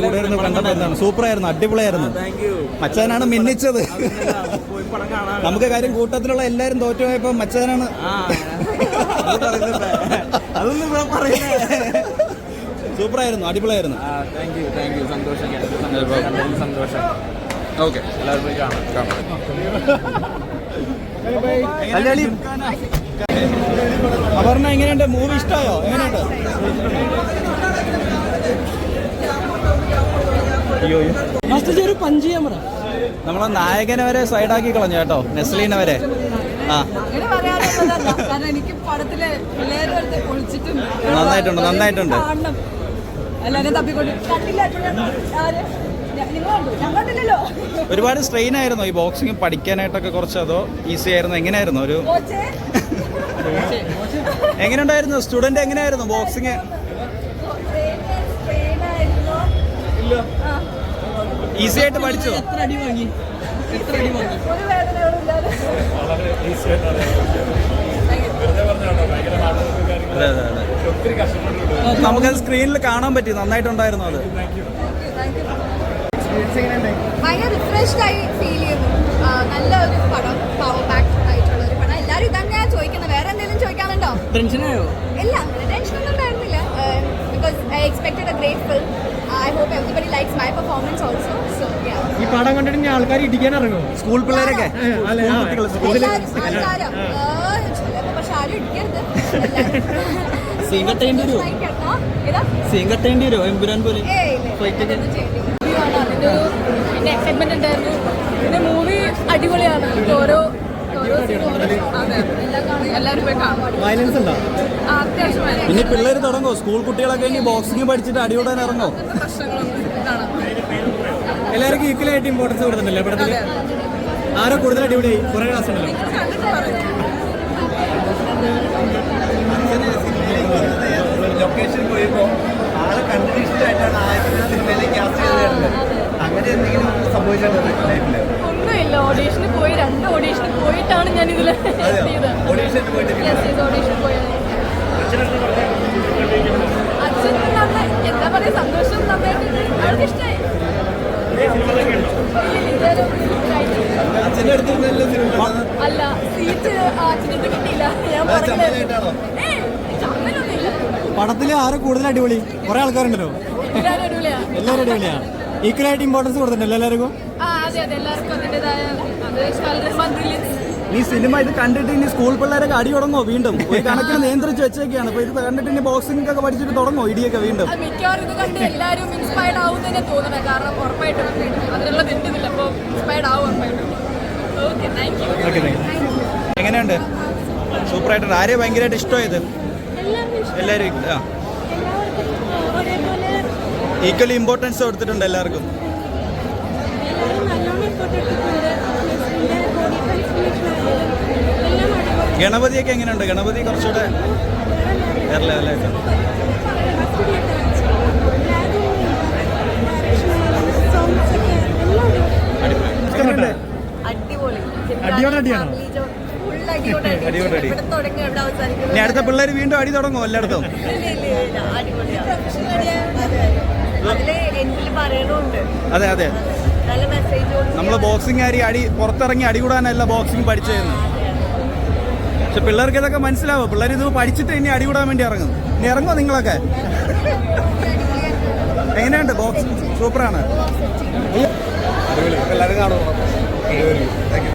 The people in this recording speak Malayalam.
കൂടെ ഇരുന്ന് കണ്ടപ്പോൾ എന്താണ് സൂപ്പറായിരുന്നു, അടിപൊളിയായിരുന്നു. മച്ചാനാണ് മിന്നിച്ചത്. നമുക്ക് കാര്യം കൂട്ടത്തിലുള്ള എല്ലാരും തോറ്റുപോയപ്പോ മച്ചാനാണ്. സൂപ്പറായിരുന്നു, അടിപൊളിയായിരുന്നു. സന്തോഷം. ഓക്കെ, അപർണ എങ്ങനെയുണ്ട്? മൂവി ഇഷ്ടമായോ? എങ്ങനെയുണ്ട്? നമ്മളെ നായകനെ വരെ സൈഡാക്കി കളഞ്ഞു കേട്ടോ, നെസ്ലീനെ വരെ. നന്നായിട്ടുണ്ട്. ഒരുപാട് സ്ട്രെയിൻ ആയിരുന്നു ഈ ബോക്സിംഗ് പഠിക്കാനായിട്ടൊക്കെ, കുറച്ച് അതോ ഈസി ആയിരുന്നു? എങ്ങനെയായിരുന്നു? ഒരു എങ്ങനെയുണ്ടായിരുന്നു? സ്റ്റുഡന്റ് എങ്ങനെയായിരുന്നു ബോക്സിങ്? ഈസി ആയിട്ട് പഠിച്ചോ? നമുക്കത് സ്ക്രീനിൽ കാണാൻ പറ്റി, നന്നായിട്ടുണ്ടായിരുന്നു. അത് ഭയങ്കര റിഫ്രഷ്ഡ് ആയി ഫീൽ ചെയ്യുന്നു. നല്ലൊരു പടം, പവർ പാക്ക് ആയിട്ടുള്ള ഒരു പടം. എല്ലാവരും ഇതാണ് ഞാൻ ചോദിക്കുന്നത്. വേറെ എന്തെങ്കിലും ചോദിക്കാനുണ്ടോ? ടെൻഷനായോ? ഇല്ല, അങ്ങനെ ടെൻഷനൊന്നും ഉണ്ടായിരുന്നില്ല. Because I expected a great film. I hope everybody likes my performance also. So ഈ പടം കണ്ടിട്ട് ആൾക്കാർ ഇടിക്കാൻ ഇറങ്ങുമോ? സ്കൂൾ പിള്ളേരൊക്കെ പക്ഷെ ആരും ഇടിക്കരുത്. സീൻ കട്ടേണ്ടി വരുമോ? എമ്പുരാൻ പോലെ അതിന്റെ എക്സൈറ്റ്മെന്റ് ഉണ്ടായിരുന്നു. പിന്നെ മൂവി അടിപൊളിയാണ്. ഓരോ എല്ലാവരും പോയി കാണും. വയലൻസ് ഉണ്ടോ? അത്യാവശ്യം ഇനി പിള്ളേർ തുടങ്ങോ? സ്കൂൾ കുട്ടികളൊക്കെ ഇനി ബോക്സിംഗ് പഠിച്ചിട്ട് അടികൂടാൻ ഇറങ്ങോ? എല്ലാവർക്കും ഈക്വലായിട്ട് ഇമ്പോർട്ടൻസ് കൊടുക്കുന്നുണ്ടല്ലേ പടത്തില്? ആരോ കൂടുതൽ അടിപൊളിയായി? കുറെ ക്ലാസ് ഉണ്ടല്ലോ. ലൊക്കേഷനിൽ പോയപ്പോൾ ആള് കണ്ടിന്യൂഷനായിട്ടാണ് ആദ്യത്തെ സിനിമയിലേക്ക് കാസ്റ്റ് ചെയ്തിരുന്നത്. അങ്ങനെ എന്തെങ്കിലും സംഭവിച്ചിട്ടുണ്ടോ? ഒന്നുമില്ല, ഓഡീഷന് പോയി, 2 ഓഡീഷന് പോയിട്ടാണ് ഞാൻ ഇതിൽ എത്തിയത്. ഓഡീഷന് പോയിട്ട് ഓഡീഷന് പോയത്. അച്ഛൻ എന്താ പറയാ, സന്തോഷം നന്നായിട്ട് അവർക്ക് ഇഷ്ടമായി. അച്ഛൻ്റെ അടുത്തിരുന്നല്ലോ സിനിമ. അല്ല, സീറ്റ് അച്ഛനടുത്ത് കിട്ടിയില്ല. ഞാൻ പറഞ്ഞിട്ടാണോ? പടത്തില് ആരോ കൂടുതൽ അടിപൊളി? കുറെ ആൾക്കാരുണ്ടല്ലോ. എല്ലാവരും അടിപൊളിയാ. ഈക്വലായിട്ട് ഇമ്പോർട്ടൻസ് കൊടുത്തിട്ടുണ്ടല്ലോ എല്ലാവർക്കും. ഈ സിനിമ ഇത് കണ്ടിട്ട് ഇനി സ്കൂൾ പിള്ളേരൊക്കെ അടി തുടങ്ങോ വീണ്ടും? ഒരു കണക്കിന് നിയന്ത്രിച്ച് വെച്ചേക്കാണ്. അപ്പൊ ഇത് കണ്ടിട്ട് ഇനി ബോക്സിംഗ് ഒക്കെ പഠിച്ചിട്ട് തുടങ്ങോ ഇടിയൊക്കെ വീണ്ടും? മിക്കവാറും ഇത് കണ്ട് എല്ലാവരും ഇൻസ്പയർഡ് ആവും തന്നെ തോന്നണേ. കാരണം ഉറപ്പായിട്ടും അതിനുള്ള തെറ്റുന്നില്ല. അപ്പോൾ ഇൻസ്പയർഡ് ആവും ഉറപ്പായിട്ടും. Okay, thank you. എങ്ങനെയുണ്ട്? സൂപ്പറായിട്ടുണ്ട്. ആരെയും ഭയങ്കരമായിട്ട് ഇഷ്ടമായത്? എല്ലാവരും ഈക്വലി ഇമ്പോർട്ടൻസ് കൊടുത്തിട്ടുണ്ട് എല്ലാവർക്കും. ഗണപതിയൊക്കെ എങ്ങനെയുണ്ട്? ഗണപതി കുറച്ചുകൂടെ വേറെ ലെവലായിട്ട്. ഇനി അടുത്ത പിള്ളേർ വീണ്ടും അടി തുടങ്ങുമോ എല്ലായിടത്തും? അതെ അതെ, നമ്മള് ബോക്സിംഗ് അടി പുറത്തിറങ്ങി അടികൂടാനല്ല ബോക്സിംഗ് പഠിച്ചതെന്ന്. പക്ഷെ പിള്ളേർക്ക് ഇതൊക്കെ മനസ്സിലാവും. പിള്ളേർ ഇത് പഠിച്ചിട്ട് ഇനി അടികൂടാൻ വേണ്ടി ഇറങ്ങും. ഇനി ഇറങ്ങുമോ നിങ്ങളൊക്കെ? എങ്ങനെയുണ്ട് ബോക്സിംഗ്? സൂപ്പറാണ്. എല്ലാവരും കാണുമോ?